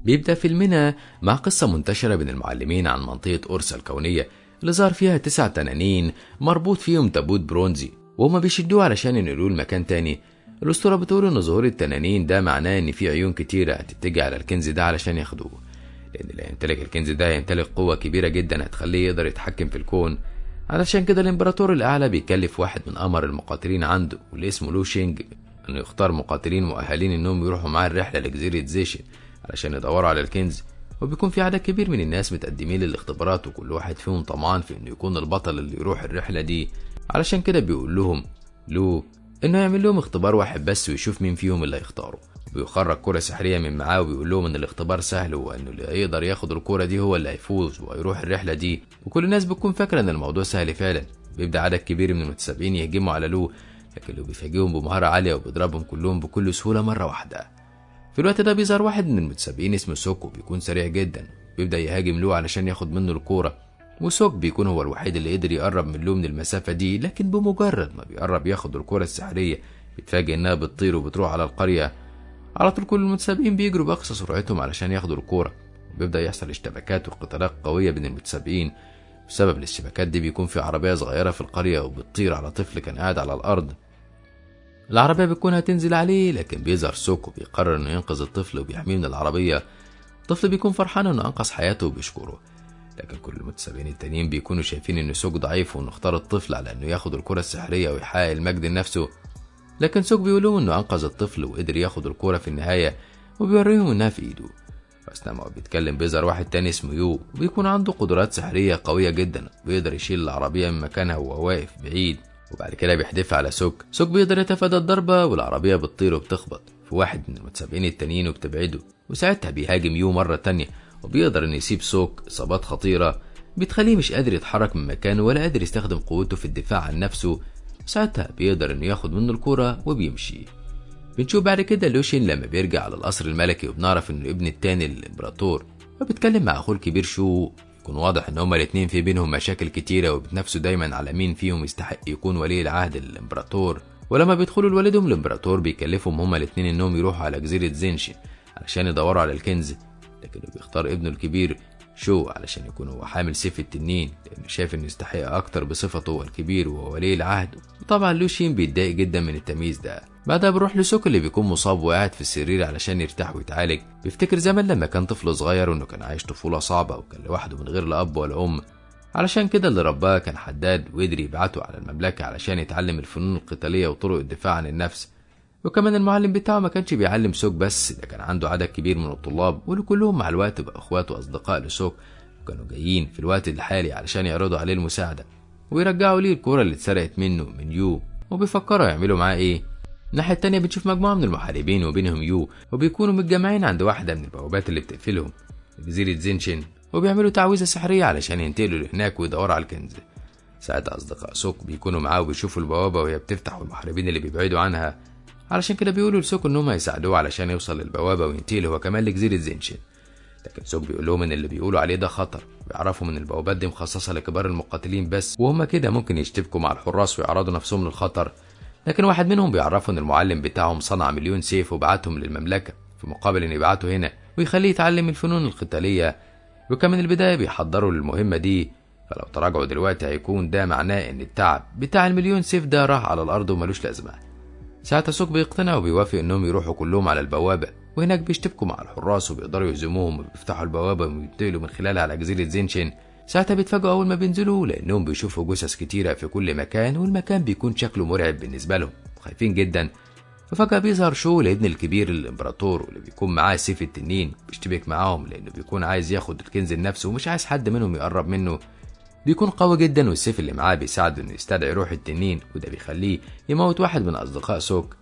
بيبدأ فيلمنا مع قصة منتشرة بين المعلمين عن منطقة أورسا الكونية اللي ظهر فيها 9 تنانين مربوط فيهم تابوت برونزي، وهما بيشدوه علشان ينقلوه لمكان تاني. الأسطورة بتقول إن ظهور التنانين ده معناه إن في عيون كتيرة هتتجه على الكنز ده علشان ياخدوه، لأن اللي يمتلك الكنز ده يمتلك قوة كبيرة جدا هتخليه يقدر يتحكم في الكون. علشان كده الإمبراطور الأعلى بيكلف واحد من أمر المقاتلين عنده واللي اسمه لو شينج إنه يختار مقاتلين مؤهلين إنهم يروحوا معاه الرحلة لجزيرة زيشن علشان يدوروا على الكنز. وبيكون في عدد كبير من الناس متقدمين للاختبارات، وكل واحد فيهم طمعان في إنه يكون البطل اللي يروح الرحلة دي. علشان كده بيقول لهم لو إنه يعمل لهم اختبار واحد بس ويشوف مين فيهم اللي هيختاره. بيخرج كرة سحرية من معاه وبيقول لهم إن الاختبار سهل وإنه اللي يقدر ياخد الكرة دي هو اللي هيفوز وهيروح الرحلة دي. وكل الناس بتكون فاكرة إن الموضوع سهل فعلا. بيبدأ عدد كبير من المتسابقين يهجموا على لو، لكن لو بيفاجئهم بمهارة عالية وبيضربهم كلهم بكل سهولة مرة واحدة. في الوقت ده بيظهر واحد من المتسابقين اسمه سوكو، بيكون سريع جدا، بيبدأ يهاجم لو علشان ياخد منه الكورة. وسوك بيكون هو الوحيد اللي قدر يقرب من لو من المسافة دي، لكن بمجرد ما بيقرب ياخد الكورة السحرية بيتفاجئ انها بتطير وبتروح على القرية. على طول كل المتسابقين بيجروا بأقصى سرعتهم علشان ياخدوا الكورة، وبيبدأ يحصل اشتباكات وقتالات قوية بين المتسابقين. بسبب الاشتباكات دي بيكون في عربية صغيرة في القرية وبتطير على طفل كان قاعد على الأرض. العربية بتكون هتنزل عليه، لكن بيظهر سوكو بيقرر انه ينقذ الطفل وبيحميه من العربية. الطفل بيكون فرحان انه انقذ حياته وبيشكره، لكن كل المتسابقين التانيين بيكونوا شايفين ان سوك ضعيف وانه اختار الطفل على انه ياخد الكرة السحرية ويحقق المجد لنفسه. لكن سوك بيقول لهم انه انقذ الطفل وقدر ياخد الكرة في النهاية، وبيوريهم انها في ايده. واثناء ما بيتكلم بيظهر واحد تاني اسمه يو، وبيكون عنده قدرات سحرية قوية جدا، بيقدر يشيل العربية من مكانها وهو واقف بعيد. وبعد كده بيحدفها على سوك بيقدر يتفادى الضربة والعربية بتطير وبتخبط في واحد من المتسابقين التانيين وبتبعده. وساعتها بيهاجم يو مرة تانية وبيقدر انه يسيب سوك اصابات خطيرة بتخليه مش قادر يتحرك من مكانه ولا قادر يستخدم قوته في الدفاع عن نفسه. ساعتها بيقدر انه ياخد منه الكرة وبيمشي. بنشوف بعد كده لوشين لما بيرجع على القصر الملكي، وبنعرف انه ابن التاني للامبراطور، وبيتكلم مع اخوه الكبير شو. يكون واضح ان هما الاتنين في بينهم مشاكل كتيرة وبتنافسوا دايما على مين فيهم يستحق يكون ولي العهد للامبراطور. ولما بيدخلوا لوالدهم الامبراطور بيكلفهم هما الاتنين انهم يروحوا على جزيرة زينشن علشان يدوروا على الكنز، لكنه بيختار ابنه الكبير شو علشان يكون هو حامل سيف التنين، لانه شايف انه يستحق اكتر بصفته هو الكبير وهو ولي العهد. وطبعا لوشين بيتضايق جدا من التمييز ده. بعدها بروح لسوك اللي بيكون مصاب وقاعد في السرير علشان يرتاح ويتعالج. بيفتكر زمان لما كان طفل صغير وانه كان عايش طفولة صعبة وكان لوحده من غير لا اب ولا ام. علشان كده اللي رباه كان حداد وقدر يبعته على المملكة علشان يتعلم الفنون القتالية وطرق الدفاع عن النفس. وكمان المعلم بتاعه ما كانش بيعلم سوك بس، ده كان عنده عدد كبير من الطلاب واللي كلهم مع الوقت بقى اخوات واصدقاء لسوك، وكانوا جايين في الوقت الحالي علشان يعرضوا عليه المساعدة ويرجعوا ليه الكرة اللي اتسرقت منه من يو، وبيفكروا يعملوا معاه ايه. الناحية التانية بنشوف مجموعة من المحاربين وبينهم يو، وبيكونوا متجمعين عند واحدة من البوابات اللي بتقفلهم جزيرة زينشن، وبيعملوا تعويذة سحرية علشان ينتقلوا لهناك ويدوروا على الكنز. ساعتها أصدقاء سوك بيكونوا معاه وبيشوفوا البوابة وهي بتفتح والمحاربين اللي بيبعدوا عنها، علشان كده بيقولوا لسوك انهم هيساعدوه علشان يوصل للبوابة وينتقل هو كمان لجزيرة زينشن. لكن سوك بيقول لهم ان اللي بيقولوا عليه ده خطر، بيعرفوا من البوابات دي مخصصة لكبار المقاتلين بس، وهم كده ممكن يشتبكوا مع الحراس ويعرضوا نفسهم للخطر. لكن واحد منهم بيعرفوا ان المعلم بتاعهم صنع مليون سيف وبعتهم للمملكة في مقابل ان يبعته هنا ويخليه يتعلم الفنون القتالية. وكمان البداية بيحضروا للمهمة دي، فلو تراجعوا دلوقتي هيكون ده معناه ان التعب بتاع المليون سيف ده راح على الارض وملوش لازمة. ساعتها سوك بيقتنع وبيوافق انهم يروحوا كلهم على البوابة، وهناك بيشتبكوا مع الحراس وبيقدروا يهزموهم وبيفتحوا البوابة وينتقلوا من خلالها على جزيرة زينشن. ساعتها بيتفاجئوا اول ما بينزلوا لانهم بيشوفوا جثث كتيرة في كل مكان، والمكان بيكون شكله مرعب بالنسبة لهم، خايفين جدا. وفجأة بيظهر شو الابن الكبير للامبراطور واللي بيكون معاه سيف التنين، بيشتبك معاهم لانه بيكون عايز ياخد الكنز لنفسه ومش عايز حد منهم يقرب منه. بيكون قوي جدا والسيف اللي معاه بيساعده انه يستدعي روح التنين، وده بيخليه يموت واحد من اصدقاء سوك.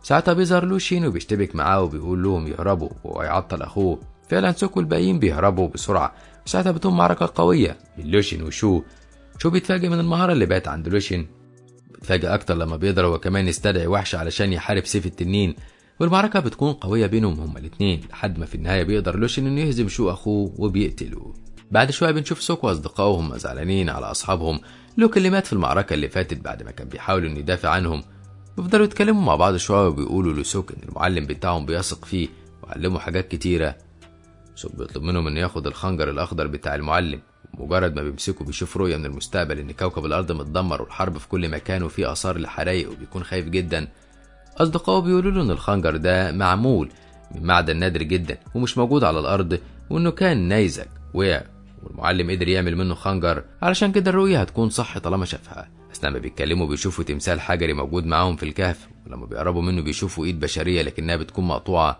ساعتها بيظهر لوشين وبيشتبك معاه وبيقول لهم يهربوا وهو يعطل اخوه. فعلا سوك والباقيين بيهربوا بسرعة، وساعتها بتقوم معركة قوية بين لوشين وشو. شو بيتفاجئ من المهارة اللي بقت عند لوشين، بيتفاجئ اكتر لما بيقدر هو كمان يستدعي وحش علشان يحارب سيف التنين. والمعركة بتكون قوية بينهم هما الاتنين لحد ما في النهاية بيقدر لوشين انه يهزم شو اخوه وبيقتله. بعد شوية بنشوف سوك واصدقائه هم زعلانين على اصحابهم لوك اللي مات في المعركة اللي فاتت بعد ما كان بيحاول انه يدافع عنهم. بيفضلوا يتكلموا مع بعض شوية وبيقولوا لسوك ان المعلم بتاعهم بيثق فيه وعلمه حاجات كتيرة. سوك بيطلب منهم انه ياخد الخنجر الاخضر بتاع المعلم، ومجرد ما بيمسكه بيشوف رؤية من المستقبل ان كوكب الارض متدمر والحرب في كل مكان وفيه اثار لحرايق، وبيكون خايف جدا. اصدقائه بيقولوا له ان الخنجر ده معمول من معدن نادر جدا ومش موجود على الارض، وانه كان نيزك وقع والمعلم قدر يعمل منه خنجر، علشان كده الرؤية هتكون صح طالما شافها. اثناء ما بيتكلموا بيشوفوا تمثال حجري موجود معاهم في الكهف، ولما بيقربوا منه بيشوفوا ايد بشرية لكنها بتكون مقطوعة،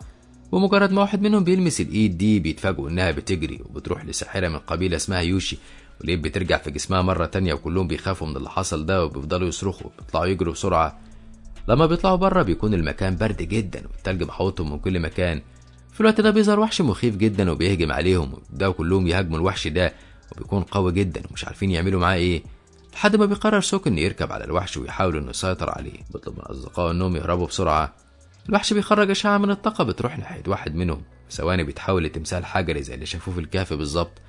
ومجرد ما واحد منهم بيلمس الايد دي بيتفاجئوا انها بتجري وبتروح لساحرة من قبيلة اسمها يوشي، والايد بترجع في جسمها مرة تانية، وكلهم بيخافوا من اللي حصل ده وبيفضلوا يصرخوا وبيطلعوا يجروا بسرعة. لما بيطلعوا بره بيكون المكان برد جدا والتلج محوطهم من كل مكان. في الوقت ده بيظهر وحش مخيف جدا وبيهجم عليهم، وبيبداوا كلهم يهاجموا الوحش ده، وبيكون قوي جدا ومش عارفين يعملوا معاه ايه، لحد ما بيقرر سوك انه يركب على الوحش ويحاول انه يسيطر عليه. بيطلب من اصدقائه انهم يهربوا بسرعه. الوحش بيخرج اشعه من الطاقه بتروح ناحيه واحد منهم، في ثواني بيتحول لتمثال حجري زي اللي شافوه في الكهف بالظبط.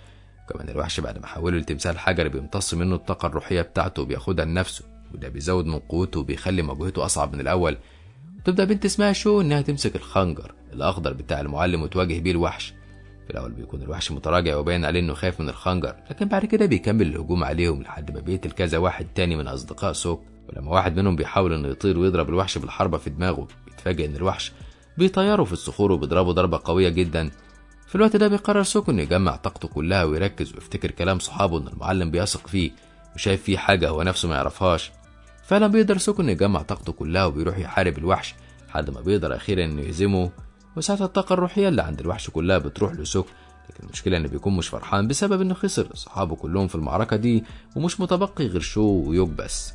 كمان الوحش بعد ما حوله لتمثال حجري بيمتص منه الطاقه الروحيه بتاعته وبياخدها لنفسه، وده بيزود من قوته وبيخلي مواجهته اصعب من الاول. تبدأ بنت اسمها شو انها تمسك الخنجر الاخضر بتاع المعلم وتواجه بيه الوحش. في الاول بيكون الوحش متراجع وباين عليه انه خايف من الخنجر، لكن بعد كده بيكمل الهجوم عليهم لحد ما بيقتل كذا واحد تاني من اصدقاء سوك. ولما واحد منهم بيحاول انه يطير ويضرب الوحش بالحربة في دماغه، بيتفاجئ ان الوحش بيطيره في الصخور وبيضربه ضربة قوية جدا. في الوقت ده بيقرر سوك انه يجمع طاقته كلها ويركز ويفتكر كلام صحابه ان المعلم بيثق فيه وشايف فيه حاجة هو نفسه ما يعرفهاش. فعلا بيقدر سوك انه يجمع طاقته كلها وبيروح يحارب الوحش لحد ما بيقدر اخيرا انه يهزمه، وساعتها الطاقه الروحيه اللي عند الوحش كلها بتروح لسوك. لكن المشكله انه بيكون مش فرحان بسبب انه خسر صحابه كلهم في المعركه دي، ومش متبقي غير شو ويوك بس.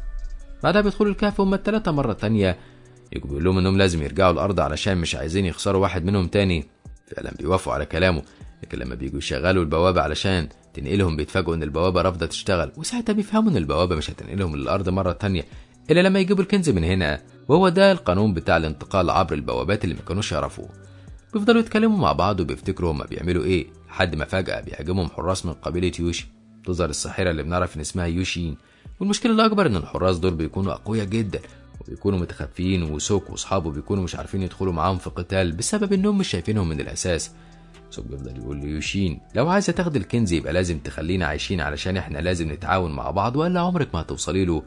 بعدها بيدخلوا الكهف هما الثلاثه مره تانية. يوك بيقول لهم انهم لازم يرجعوا الارض علشان مش عايزين يخسروا واحد منهم تاني. فعلا بيوافقوا على كلامه، لكن لما بيجوا يشغلوا البوابه علشان تنقلهم بيتفاجئوا ان البوابه رافضه تشتغل، وساعتها بيفهموا ان البوابه مش هتنقلهم للارض مره تانية الا لما يجيبوا الكنز من هنا، وهو ده القانون بتاع الانتقال عبر البوابات اللي ما كانوش يعرفوه. بيفضلوا يتكلموا مع بعض وبيفتكروا هما بيعملوا ايه، لحد ما فجأة بيهاجمهم حراس من قبيلة يوشي. تظهر الساحرة اللي بنعرف ان اسمها يوشين، والمشكلة الأكبر ان الحراس دول بيكونوا أقوياء جدا وبيكونوا متخفيين، وسوك واصحابه بيكونوا مش عارفين يدخلوا معاهم في قتال بسبب انهم مش شايفينهم من الأساس. سوك بيفضل يقول ليوشين لو عايزة تاخد الكنز يبقى لازم تخلينا عايشين علشان احنا لازم نتعاون مع بعض ولا عمرك ما هتوصلي له.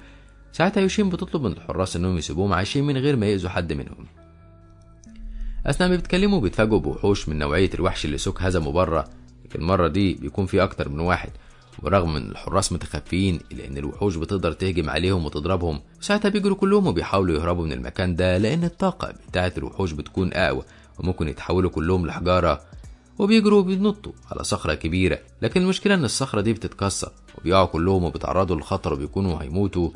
ساعتها يوشين بتطلب من الحراس انهم يسيبوهم عايشين من غير ما يأذوا حد منهم. اثناء ما بيتكلموا بيتفاجئوا بوحوش من نوعيه الوحش اللي سوك هزمه بره، لكن المره دي بيكون في اكتر من واحد، ورغم ان الحراس متخفيين الا ان الوحوش بتقدر تهجم عليهم وتضربهم. ساعتها بيجروا كلهم وبيحاولوا يهربوا من المكان ده لان الطاقه بتاعه الوحوش بتكون اقوى وممكن يتحولوا كلهم لحجاره. وبيجروا وبينطوا على صخره كبيره، لكن المشكله ان الصخره دي بتتكسر وبيقعوا كلهم وبيتعرضوا للخطر وبيكونوا هيموتوا.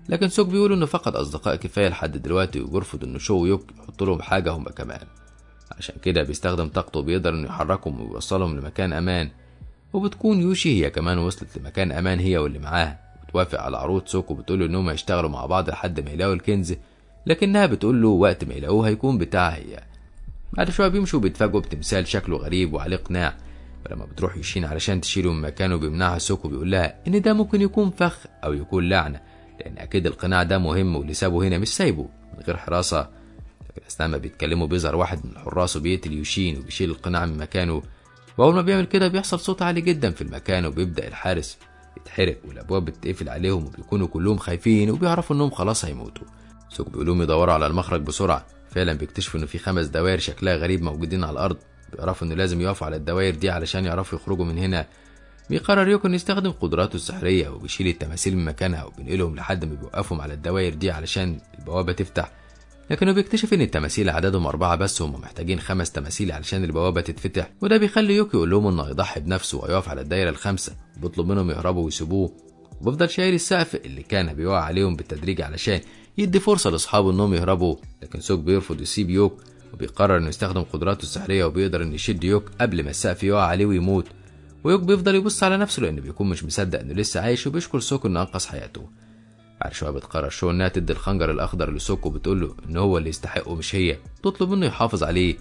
لكن سوك بيقول انه فقد اصدقاء كفايه لحد دلوقتي، وبيرفض انه شو ويوك يحط لهم حاجه هم كمان. عشان كده بيستخدم طاقته وبيقدر انه يحركهم ويوصلهم لمكان امان. وبتكون يوشي هي كمان وصلت لمكان امان هي واللي معاها، بتوافق على عروض سوك وبتقول له انهم هيشتغلوا مع بعض لحد ما يلاقوا الكنز، لكنها بتقول له وقت ما يلاقوه هيكون بتاعها هي. بعد شويه بيمشوا وبيتفاجئوا بتمثال شكله غريب وعليه قناع، فلما بتروح يوشين علشان تشيله من مكانه بيمنعها سوك وبيقول لها ان ده ممكن يكون فخ او يكون لعنه، لان اكيد القناع ده مهم واللي سابه هنا مش سايبه من غير حراسه. لكن اثناء ما بيتكلموا بيظهر واحد من الحراس وبيقتل يوشين وبيشيل القناع من مكانه، واول ما بيعمل كده بيحصل صوت عالي جدا في المكان وبيبدا الحارس يتحرق والابواب بتقفل عليهم، وبيكونوا كلهم خايفين وبيعرفوا انهم خلاص هيموتوا. سوك بيقول لهم يدوروا على المخرج بسرعه. فعلا بيكتشفوا انه في 5 دوائر شكلها غريب موجودين على الارض، بيعرفوا انه لازم يقفوا على الدوائر دي علشان يعرفوا يخرجوا من هنا. بيقرر يوكو انه يستخدم قدراته السحريه وبيشيل التماثيل من مكانها وبينقلهم لحد ما بيوقفهم على الدوائر دي علشان البوابه تفتح. لكنه بيكتشف ان التماثيل عددهم 4 بس، هم محتاجين 5 تماثيل علشان البوابه تتفتح، وده بيخلي يوكي يقول لهم انه هيضحي بنفسه ويقف على الدايره ال5 وبيطلب منهم يهربوا ويسيبوه. وبيفضل شايل السقف اللي كان بيقع عليهم بالتدريج علشان يدي فرصه لاصحابه انهم يهربوا، لكن سوك بيرفض يسيب يوك وبيقرر انه يستخدم قدراته السحريه وبيقدر انه يشد يوك قبل ما السقف يقع عليه ويموت. ويوك بيفضل يبص على نفسه لانه بيكون مش مصدق انه لسه عايش، وبيشكر سوك انه انقذ حياته. بعد شويه بتقرر شو انها تدي الخنجر الاخضر لسوك وبتقول له ان هو اللي يستحقه مش هي، تطلب منه يحافظ عليه.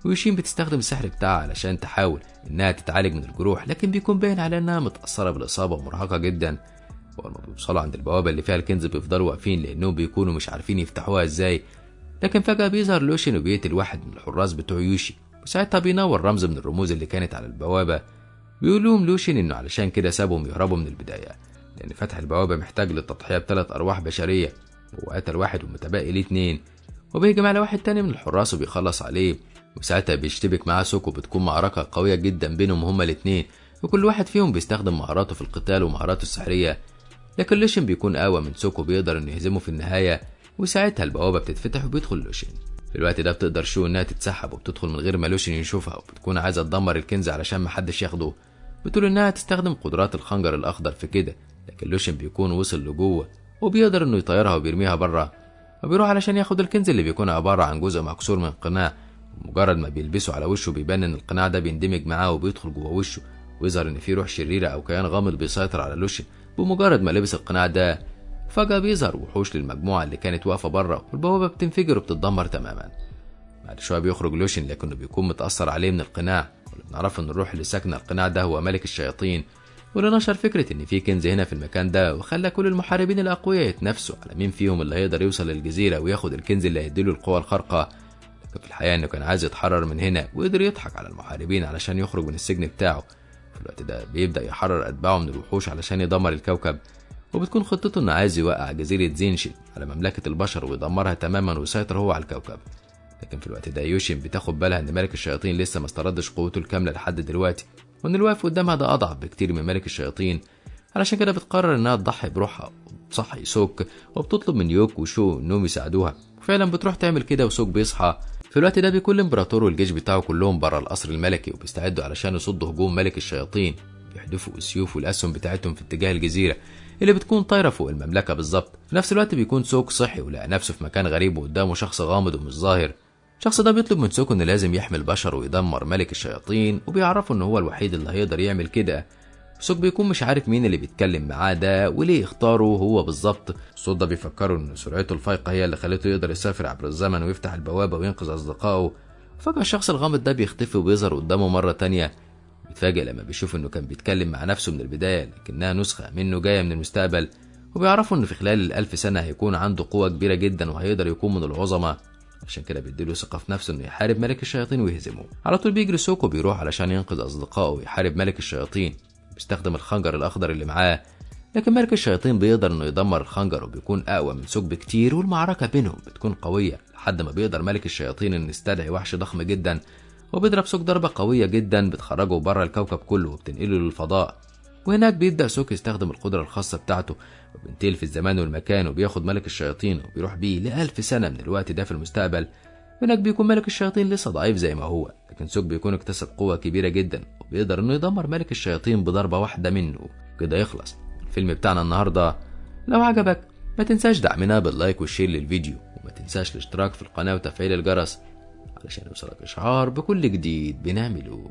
ويوشين بتستخدم السحر بتاعها علشان تحاول انها تتعالج من الجروح، لكن بيكون باين على انها متاثره بالاصابه ومرهقه جدا. ولما بيوصلوا عند البوابه اللي فيها الكنز بيفضلوا واقفين لانهم بيكونوا مش عارفين يفتحوها ازاي. لكن فجاه بيظهر لوشين وبيقتل واحد من الحراس بتوع يوشي، وساعتها بينور رمز من الرموز اللي كانت على البوابة. بيقول لهم لوشين إنه علشان كده سابهم يهربوا من البداية، لأن فتح البوابة محتاج للتضحية ب3 أرواح بشرية، وقتل واحد ومتبقي ليه 2، وبيهجم على واحد تاني من الحراس وبيخلص عليه، وساعتها بيشتبك معاه سوكو. بتكون معركة قوية جدا بينهم هما الاتنين، وكل واحد فيهم بيستخدم مهاراته في القتال ومهاراته السحرية، لكن لوشين بيكون أقوى من سوكو، بيقدر إنه يهزمه في النهاية. وساعتها البوابة بتتفتح وبيدخل لوشين. في الوقت ده بتقدر شو إنها تتسحب وبتدخل من غير ما لوشين يشوفها، وبتكون عايزة تدمر الكنز علشان محدش ياخده. بتقول إنها تستخدم قدرات الخنجر الأخضر في كده، لكن لوشين بيكون وصل لجوه وبيقدر إنه يطيرها وبيرميها بره، وبيروح علشان ياخد الكنز اللي بيكون عبارة عن جزء مكسور من قناع. ومجرد ما بيلبسه على وشه بيبان إن القناع ده بيندمج معاه وبيدخل جوه وشه، ويظهر إن في روح شريرة أو كيان غامض بيسيطر على لوشين. بمجرد ما لبس القناع ده فجأة بيظهر وحوش للمجموعة اللي كانت واقفة بره، والبوابة بتنفجر وبتتدمر تماما. بعد شوية بيخرج لوشين، لكنه بيكون متأثر عليه من القناع، واللي بنعرفه إن الروح اللي ساكنة القناع ده هو ملك الشياطين، واللي نشر فكرة إن في كنز هنا في المكان ده، وخلى كل المحاربين الأقوياء يتنافسوا على مين فيهم اللي هيقدر يوصل للجزيرة وياخد الكنز اللي هيديله القوة الخارقة. لكن في الحقيقة إنه كان عايز يتحرر من هنا، وقدر يضحك على المحاربين علشان يخرج من السجن بتاعه. في الوقت ده بيبدأ يحرر أتباعه من الوحوش علشان يدمر الكوكب، وبتكون خطته إنه عايز يوقع جزيرة زينشي على مملكة البشر ويدمرها تماما ويسيطر هو على الكوكب. لكن في الوقت ده يوشين بتاخد بالها إن ملك الشياطين لسه ما استردش قوته الكاملة لحد دلوقتي، وإن الواقف قدامها ده أضعف بكتير من ملك الشياطين. علشان كده بتقرر إنها تضحي بروحها وتصحي سوك، وبتطلب من يوك وشو إنهم يساعدوها، وفعلا بتروح تعمل كده وسوك بيصحى. في الوقت ده بيكون الإمبراطور والجيش بتاعه كلهم بره القصر الملكي، وبيستعدوا علشان يصدوا هجوم ملك الشياطين. بيحدفوا السيوف والأسهم بتاعتهم في اتجاه الجزيرة اللي بتكون طايرة فوق المملكة بالظبط. في نفس الوقت بيكون سوك صحي ولقى نفسه في مكان غريب وقدامه شخص غامض ومش ظاهر. الشخص ده بيطلب من سوكو إنه لازم يحمي البشر ويدمر ملك الشياطين، وبيعرفه إنه هو الوحيد اللي هيقدر يعمل كده. سوك بيكون مش عارف مين اللي بيتكلم معاه ده وليه اختاره هو بالظبط. الصوت ده بيفكره إن سرعته الفائقة هي اللي خلته يقدر يسافر عبر الزمن ويفتح البوابة وينقذ أصدقائه. فجأة الشخص الغامض ده بيختفي وبيظهر قدامه مرة تانية. بيتفاجئ لما بيشوف إنه كان بيتكلم مع نفسه من البداية، لكنها نسخة منه جاية من المستقبل. وبيعرفوا إنه في خلال ال1000 سنة هيكون عنده قوة كبيرة جدا وهيقدر يكون من العظماء. عشان كده بيديله ثقة في نفسه إنه يحارب ملك الشياطين ويهزمه. على طول بيجري سوكو بيروح علشان ينقذ أصدقائه ويحارب ملك الشياطين، بيستخدم الخنجر الأخضر اللي معاه. لكن ملك الشياطين بيقدر إنه يدمر الخنجر وبيكون أقوى من سوك بكتير، والمعركة بينهم بتكون قوية لحد ما بيقدر ملك الشياطين إنه يستدعي وحش ضخم جدا، وبيضرب سوك ضربة قوية جدا بتخرجه بره الكوكب كله وبتنقله للفضاء. وهناك بيبدأ سوك يستخدم القدرة الخاصة بتاعته، وبينتقل في الزمان والمكان وبياخد ملك الشياطين وبيروح بيه ل1000 سنة من الوقت ده في المستقبل. هناك بيكون ملك الشياطين لسه ضعيف زي ما هو، لكن سوك بيكون اكتسب قوة كبيرة جدا وبيقدر انه يدمر ملك الشياطين بضربة واحدة منه. كده يخلص الفيلم بتاعنا النهاردة. لو عجبك ما تنساش دعمنا باللايك والشير للفيديو، وما تنساش الاشتراك في القناة وتفعيل الجرس علشان يوصلك إشعار بكل جديد بنعمله.